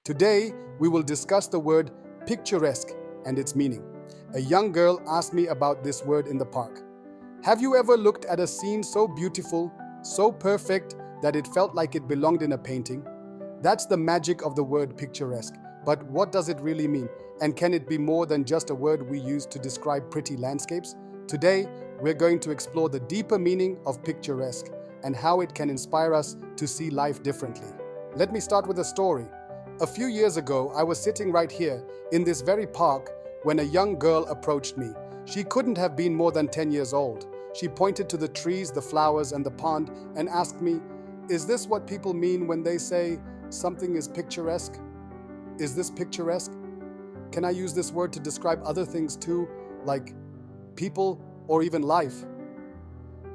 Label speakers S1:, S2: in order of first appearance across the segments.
S1: Today, we will discuss the word picturesque and its meaning. A young girl asked me about this word in the park. Have you ever looked at a scene so beautiful, so perfect, that it felt like it belonged in a painting? That's the magic of the word picturesque. But what does it really mean? And can it be more than just a word we use to describe pretty landscapes? Today, we're going to explore the deeper meaning of picturesque and how it can inspire us to see life differently. Let me start with a story. A few years ago, I was sitting right here in this very park when a young girl approached me. She couldn't have been more than 10 years old. She pointed to the trees, the flowers, and the pond and asked me, "Is this what people mean when they say something is picturesque? Is this picturesque? Can I use this word to describe other things too, like people or even life?"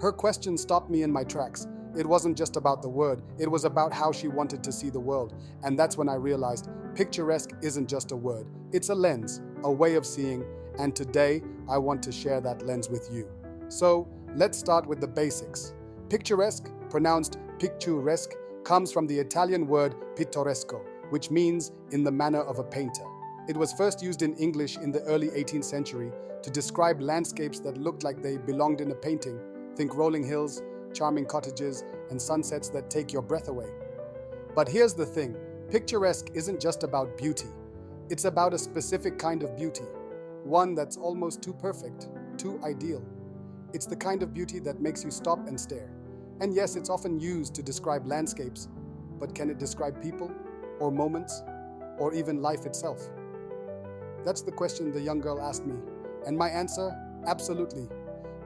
S1: Her question stopped me in my tracks. It wasn't just about the word, it was about how she wanted to see the world. And that's when I realized picturesque isn't just a word, it's a lens, a way of seeing, and today I want to share that lens with you. So let's start with the basics. Picturesque, pronounced picturesque, comes from the Italian word pittoresco, which means in the manner of a painter. It was first used in English in the early 18th century to describe landscapes that looked like they belonged in a painting. Think rolling hills, charming cottages, and sunsets that take your breath away. But here's the thing, picturesque isn't just about beauty. It's about a specific kind of beauty, one that's almost too perfect, too ideal. It's the kind of beauty that makes you stop and stare. And yes, it's often used to describe landscapes, but can it describe people, or moments, or even life itself? That's the question the young girl asked me, and my answer, absolutely.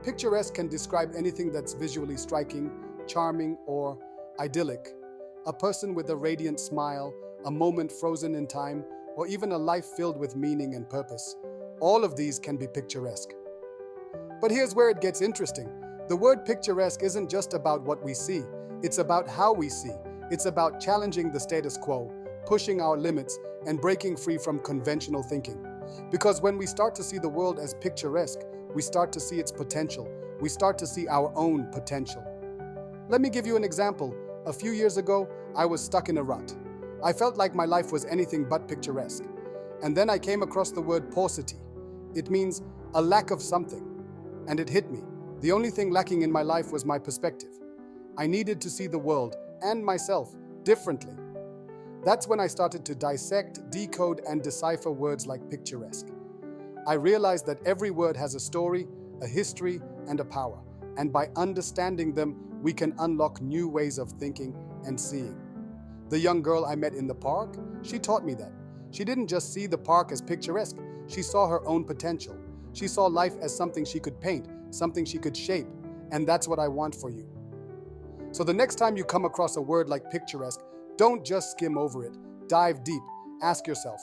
S1: Picturesque can describe anything that's visually striking, charming, or idyllic. A person with a radiant smile, a moment frozen in time, or even a life filled with meaning and purpose. All of these can be picturesque. But here's where it gets interesting. The word picturesque isn't just about what we see, it's about how we see. It's about challenging the status quo, pushing our limits, and breaking free from conventional thinking. Because when we start to see the world as picturesque, we start to see its potential. We start to see our own potential. Let me give you an example. A few years ago, I was stuck in a rut. I felt like my life was anything but picturesque. And then I came across the word paucity. It means a lack of something. And it hit me. The only thing lacking in my life was my perspective. I needed to see the world and myself differently. That's when I started to dissect, decode, and decipher words like picturesque. I realized that every word has a story, a history, and a power. And by understanding them, we can unlock new ways of thinking and seeing. The young girl I met in the park, she taught me that. She didn't just see the park as picturesque, she saw her own potential. She saw life as something she could paint, something she could shape, and that's what I want for you. So the next time you come across a word like picturesque, don't just skim over it. Dive deep. Ask yourself,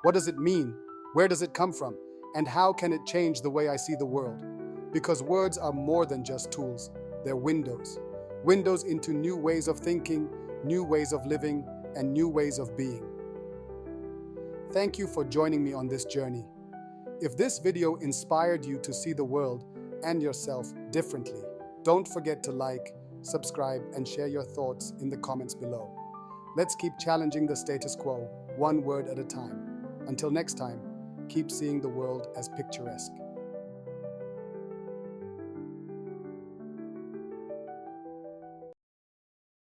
S1: what does it mean? Where does it come from? And how can it change the way I see the world? Because words are more than just tools. They're windows. Windows into new ways of thinking, new ways of living, and new ways of being. Thank you for joining me on this journey. If this video inspired you to see the world and yourself differently, don't forget to like, subscribe, and share your thoughts in the comments below. Let's keep challenging the status quo, one word at a time. Until next time, keep seeing the world as picturesque.